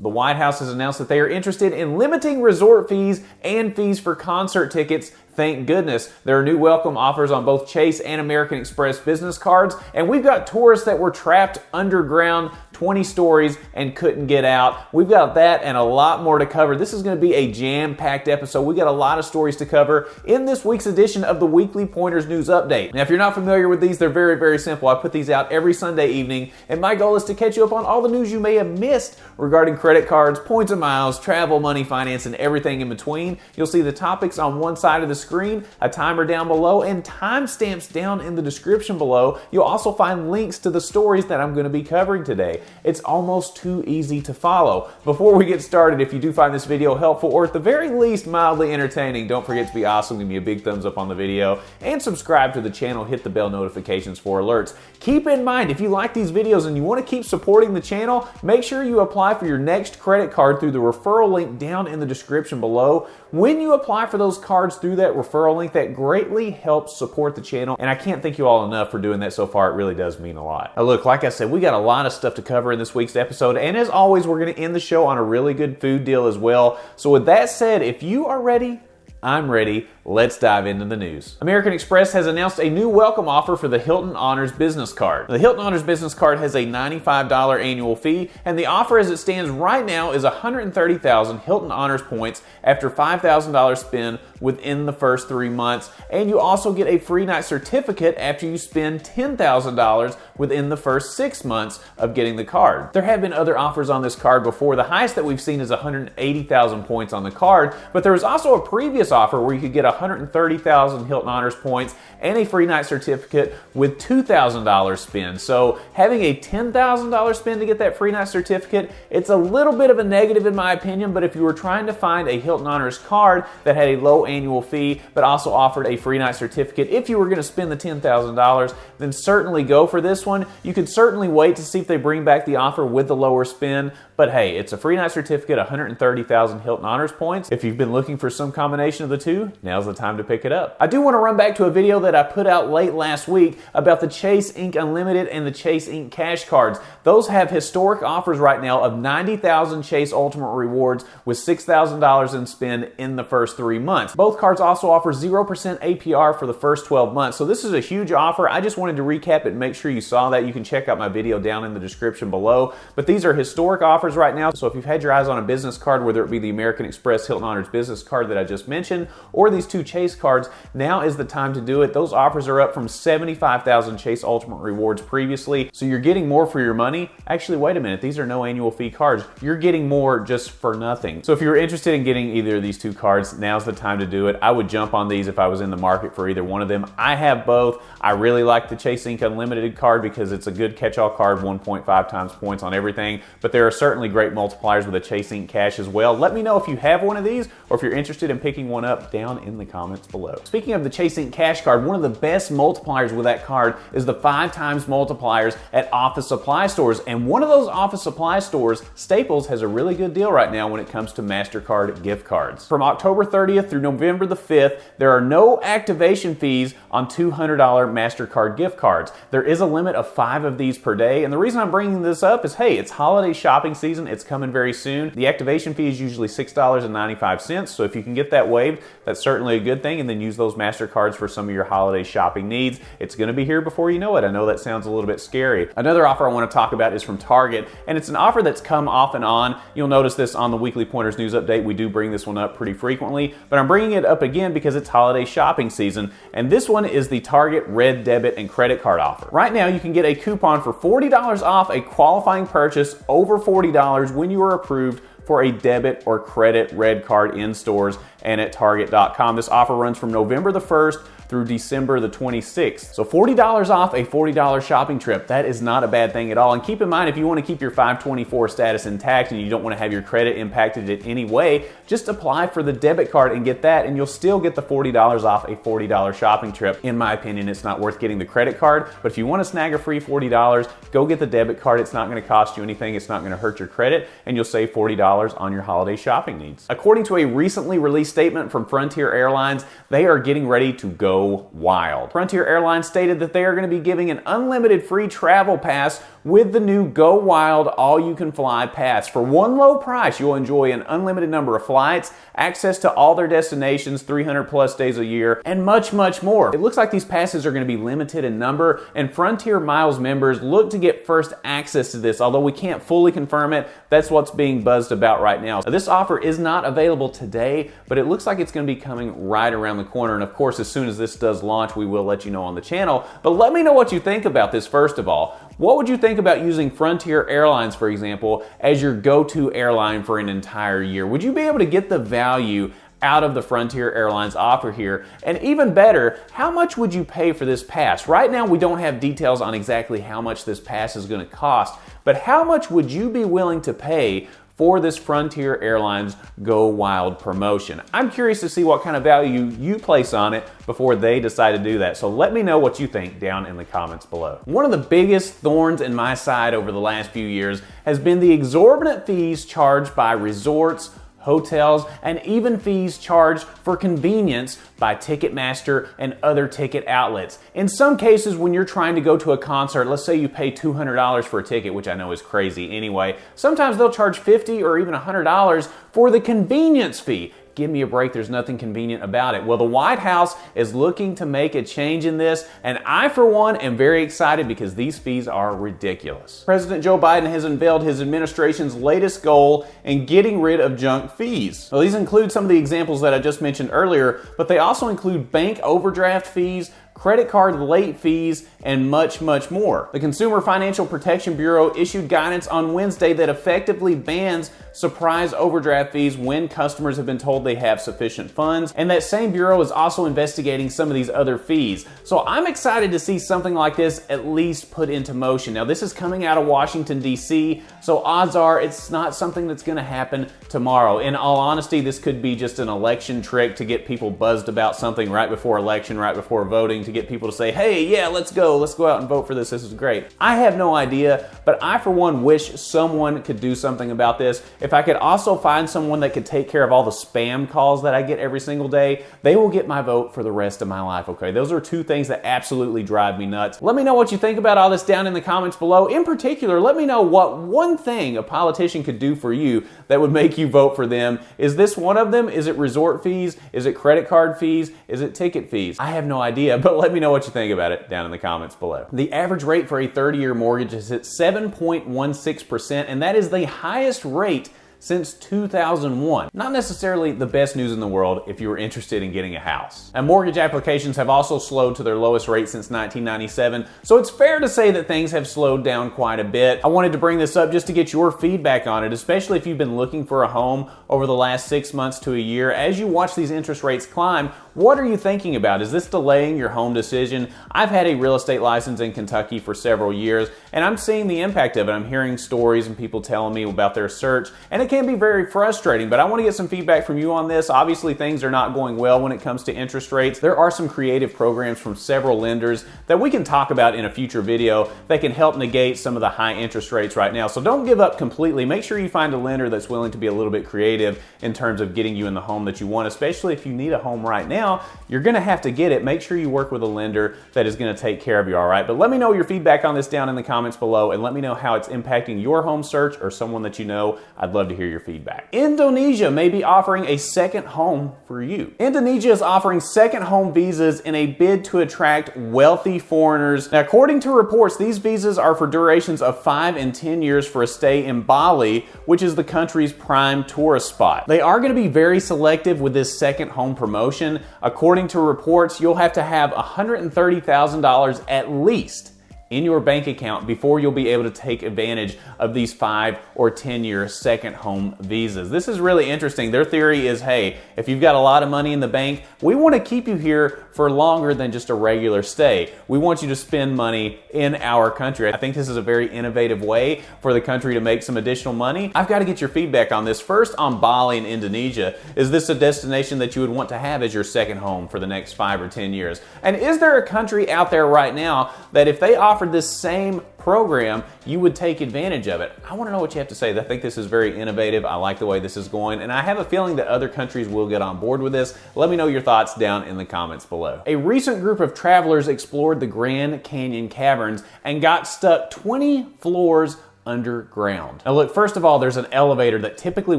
The White House has announced that they are interested in limiting resort fees and fees for concert tickets. Thank goodness. There are new welcome offers on both Chase and American Express business cards, and we've got tourists that were trapped underground 20 stories and couldn't get out. We've got that and a lot more to cover. This is going to be a jam-packed episode. We got a lot of stories to cover in this week's edition of the Weekly Pointers News Update. Now, if you're not familiar with these, they're very, very simple. I put these out every Sunday evening, and my goal is to catch you up on all the news you may have missed regarding credit cards, points and miles, travel, money, finance, and everything in between. You'll see the topics on one side of the screen, a timer down below, and timestamps down in the description below. You'll also find links to the stories that I'm going to be covering today. It's almost too easy to follow. Before we get started, if you do find this video helpful or at the very least mildly entertaining, don't forget to be awesome. Give me a big thumbs up on the video and subscribe to the channel. Hit the bell notifications for alerts. Keep in mind, if you like these videos and you want to keep supporting the channel, make sure you apply for your next credit card through the referral link down in the description below. When you apply for those cards through that referral link, that greatly helps support the channel, and I can't thank you all enough for doing that so far. It really does mean a lot. Now look, like I said, we got a lot of stuff to cover in this week's episode, and as always, we're going to end the show on a really good food deal as well. So with that said, if you are ready, I'm ready. Let's dive into the news. American Express has announced a new welcome offer for the Hilton Honors Business Card. The Hilton Honors Business Card has a $95 annual fee, and the offer as it stands right now is 130,000 Hilton Honors points after $5,000 spend within the first 3 months, and you also get a free night certificate after you spend $10,000 within the first 6 months of getting the card. There have been other offers on this card before. The highest that we've seen is 180,000 points on the card, but there was also a previous offer where you could get 130,000 Hilton Honors points and a free night certificate with $2,000 spend. So having a $10,000 spend to get that free night certificate, it's a little bit of a negative in my opinion, but if you were trying to find a Hilton Honors card that had a low annual fee but also offered a free night certificate, if you were going to spend the $10,000, then certainly go for this one. You could certainly wait to see if they bring back the offer with the lower spend, but hey, it's a free night certificate, 130,000 Hilton Honors points. If you've been looking for some combination of the two, now's the time to pick it up. I do want to run back to a video that I put out late last week about the Chase Ink Unlimited and the Chase Ink Cash cards. Those have historic offers right now of 90,000 Chase Ultimate Rewards with $6,000 in spend in the first 3 months. Both cards also offer 0% APR for the first 12 months. So this is a huge offer. I just wanted to recap it and make sure you saw that. You can check out my video down in the description below. But these are historic offers right now. So if you've had your eyes on a business card, whether it be the American Express Hilton Honors business card that I just mentioned or these two Chase cards, now is the time to do it. Those offers are up from 75,000 Chase Ultimate Rewards previously. So you're getting more for your money. Actually, wait a minute. These are no annual fee cards. You're getting more just for nothing. So if you're interested in getting either of these two cards, now's the time to do it. I would jump on these if I was in the market for either one of them. I have both. I really like the Chase Ink Unlimited card because it's a good catch-all card, 1.5 times points on everything, but there are certainly great multipliers with a Chase Ink Cash as well. Let me know if you have one of these or if you're interested in picking one up down in the comments below. Speaking of the Chase Ink Cash card, one of the best multipliers with that card is the 5 times multipliers at office supply stores, and one of those office supply stores, Staples, has a really good deal right now when it comes to MasterCard gift cards. From October 30th through November the 5th, there are no activation fees on $200 MasterCard gift cards. There is a limit of 5 of these per day, and the reason I'm bringing this up is, hey, it's holiday shopping season. It's coming very soon. The activation fee is usually $6.95, so if you can get that waived, that's certainly a good thing, and then use those MasterCards for some of your holiday shopping needs. It's going to be here before you know it. I know that sounds a little bit scary. Another offer I want to talk about is from Target, and it's an offer that's come off and on. You'll notice this on the Weekly Pointers News Update. We do bring this one up pretty frequently, but I'm bringing it up again because it's holiday shopping season, and this one is the Target Red Debit and Credit Card offer. Right now, you can get a coupon for $40 off a qualifying purchase over $40 when you are approved for a debit or credit red card in stores and at Target.com. This offer runs from November the 1st through December the 26th. So $40 off a $40 shopping trip. That is not a bad thing at all. And keep in mind, if you want to keep your 524 status intact and you don't want to have your credit impacted in any way, just apply for the debit card and get that, and you'll still get the $40 off a $40 shopping trip. In my opinion, it's not worth getting the credit card, but if you want to snag a free $40, go get the debit card. It's not going to cost you anything. It's not going to hurt your credit, and you'll save $40 on your holiday shopping needs. According to a recently released statement from Frontier Airlines, they are getting ready to go go wild. Frontier Airlines stated that they are going to be giving an unlimited free travel pass with the new Go Wild All-You-Can-Fly Pass. For one low price, you'll enjoy an unlimited number of flights, access to all their destinations, 300 plus days a year, and much, much more. It looks like these passes are going to be limited in number, and Frontier Miles members look to get first access to this. Although we can't fully confirm it, that's what's being buzzed about right now. This offer is not available today, but it looks like it's going to be coming right around the corner. And of course, as soon as this does launch, we will let you know on the channel. But let me know what you think about this first of all. What would you think about using Frontier Airlines, for example, as your go-to airline for an entire year? Would you be able to get the value out of the Frontier Airlines offer here? And even better, how much would you pay for this pass? Right now, we don't have details on exactly how much this pass is going to cost, but how much would you be willing to pay for this Frontier Airlines Go Wild promotion? I'm curious to see what kind of value you place on it before they decide to do that. So let me know what you think down in the comments below. One of the biggest thorns in my side over the last few years has been the exorbitant fees charged by resorts, hotels, and even fees charged for convenience by Ticketmaster and other ticket outlets. In some cases, when you're trying to go to a concert, let's say you pay $200 for a ticket, which I know is crazy anyway, sometimes they'll charge $50 or even $100 for the convenience fee. Give me a break, there's nothing convenient about it. Well, the White House is looking to make a change in this, and I, for one, am very excited because these fees are ridiculous. President Joe Biden has unveiled his administration's latest goal in getting rid of junk fees. Well, these include some of the examples that I just mentioned earlier, but they also include bank overdraft fees, credit card late fees, and much, much more. The Consumer Financial Protection Bureau issued guidance on Wednesday that effectively bans surprise overdraft fees when customers have been told they have sufficient funds, and that same bureau is also investigating some of these other fees. So I'm excited to see something like this at least put into motion. Now, this is coming out of Washington, D.C., so odds are it's not something that's going to happen tomorrow. In all honesty, this could be just an election trick to get people buzzed about something right before election, right before voting, to get people to say, hey, yeah, let's go out and vote for this is great. I have no idea, but I for one wish someone could do something about this. If I could also find someone that could take care of all the spam calls that I get every single day, they will get my vote for the rest of my life, okay? Those are two things that absolutely drive me nuts. Let me know what you think about all this down in the comments below. In particular, let me know what one thing a politician could do for you that would make you vote for them. Is this one of them? Is it resort fees? Is it credit card fees? Is it ticket fees? I have no idea, but let me know what you think about it down in the comments below. The average rate for a 30-year mortgage is at 7.16%, and that is the highest rate since 2001. Not necessarily the best news in the world if you were interested in getting a house. And mortgage applications have also slowed to their lowest rate since 1997, so it's fair to say that things have slowed down quite a bit. I wanted to bring this up just to get your feedback on it, especially if you've been looking for a home over the last 6 months to a year. As you watch these interest rates climb, what are you thinking about? Is this delaying your home decision? I've had a real estate license in Kentucky for several years, and I'm seeing the impact of it. I'm hearing stories and people telling me about their search, and it can be very frustrating, but I want to get some feedback from you on this. Obviously, things are not going well when it comes to interest rates. There are some creative programs from several lenders that we can talk about in a future video that can help negate some of the high interest rates right now. So don't give up completely. Make sure you find a lender that's willing to be a little bit creative in terms of getting you in the home that you want, especially if you need a home right now. You're going to have to get it. Make sure you work with a lender that is going to take care of you, all right? But let me know your feedback on this down in the comments below, and let me know how it's impacting your home search or someone that you know. I'd love to hear your feedback. Indonesia may be offering a second home for you. Indonesia is offering second home visas in a bid to attract wealthy foreigners. Now, according to reports, these visas are for durations of 5 and 10 years for a stay in Bali, which is the country's prime tourist spot. They are going to be very selective with this second home promotion. According to reports, you'll have to have $130,000 at least in your bank account before you'll be able to take advantage of these 5 or 10-year second home visas. This is really interesting. Their theory is, hey, if you've got a lot of money in the bank, we want to keep you here for longer than just a regular stay. We want you to spend money in our country. I think this is a very innovative way for the country to make some additional money. I've got to get your feedback on this. First, on Bali in Indonesia, is this a destination that you would want to have as your second home for the next 5 or 10 years? And is there a country out there right now that if they offer offered this same program, you would take advantage of it. I want to know what you have to say. I think this is very innovative. I like the way this is going, and I have a feeling that other countries will get on board with this. Let me know your thoughts down in the comments below. A recent group of travelers explored the Grand Canyon caverns and got stuck 20 floors underground. Now look, first of all, there's an elevator that typically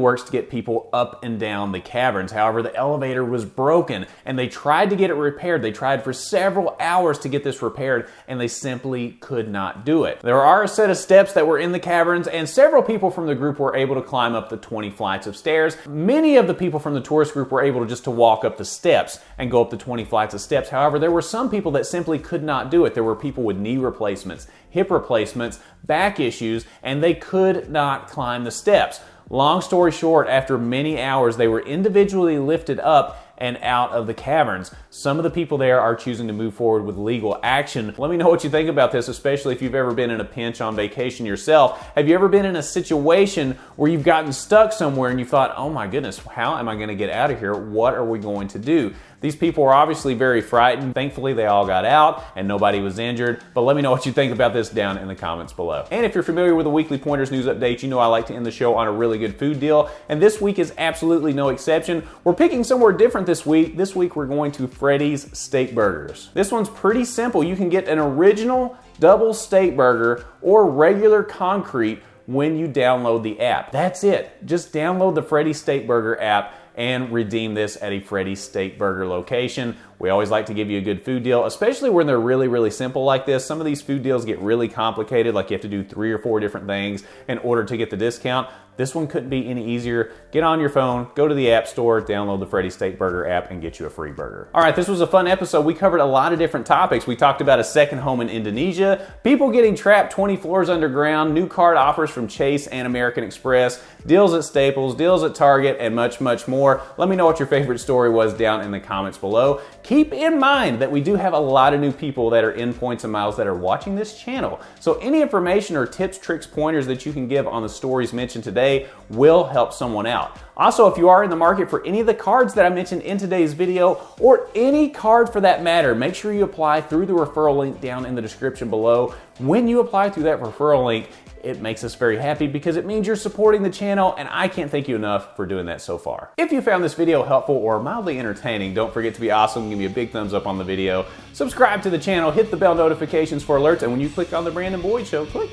works to get people up and down the caverns. However, the elevator was broken and they tried to get it repaired. They tried for several hours to get this repaired and they simply could not do it. There are a set of steps that were in the caverns and several people from the group were able to climb up the 20 flights of stairs. Many of the people from the tourist group were able to walk up the steps and go up the 20 flights of steps. However, there were some people that simply could not do it. There were people with knee replacements, hip replacements, back issues, and they could not climb the steps. Long story short, after many hours, they were individually lifted up and out of the caverns. Some of the people there are choosing to move forward with legal action. Let me know what you think about this, especially if you've ever been in a pinch on vacation yourself. Have you ever been in a situation where you've gotten stuck somewhere and you thought, oh my goodness, how am I going to get out of here? What are we going to do? These people were obviously very frightened. Thankfully, they all got out and nobody was injured. But let me know what you think about this down in the comments below. And if you're familiar with the Weekly Pointers News Update, you know I like to end the show on a really good food deal. And this week is absolutely no exception. We're picking somewhere different this week. This week, we're going to Freddy's Steakburgers. This one's pretty simple. You can get an original double steak burger or regular concrete when you download the app. That's it. Just download the Freddy's Steakburger app and redeem this at a Freddy's Steakburger location. We always like to give you a good food deal, especially when they're really, really simple like this. Some of these food deals get really complicated, like you have to do 3 or 4 different things in order to get the discount. This one couldn't be any easier. Get on your phone, go to the App Store, download the Freddy's Steakburger app, and get you a free burger. All right, this was a fun episode. We covered a lot of different topics. We talked about a second home in Indonesia, people getting trapped 20 floors underground, new card offers from Chase and American Express, deals at Staples, deals at Target, and much, much more. Let me know what your favorite story was down in the comments below. Keep in mind that we do have a lot of new people that are in Points and Miles that are watching this channel. So any information or tips, tricks, pointers that you can give on the stories mentioned today will help someone out. Also, if you are in the market for any of the cards that I mentioned in today's video, or any card for that matter, make sure you apply through the referral link down in the description below. When you apply through that referral link, it makes us very happy because it means you're supporting the channel, and I can't thank you enough for doing that so far. If you found this video helpful or mildly entertaining, don't forget to be awesome. Give me a big thumbs up on the video. Subscribe to the channel, hit the bell notifications for alerts, and when you click on the Brandon Boyd Show, click,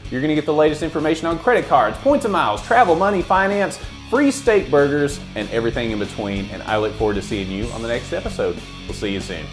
you're gonna get the latest information on credit cards, points and miles, travel, money, finance, free steak burgers, and everything in between. And I look forward to seeing you on the next episode. We'll see you soon.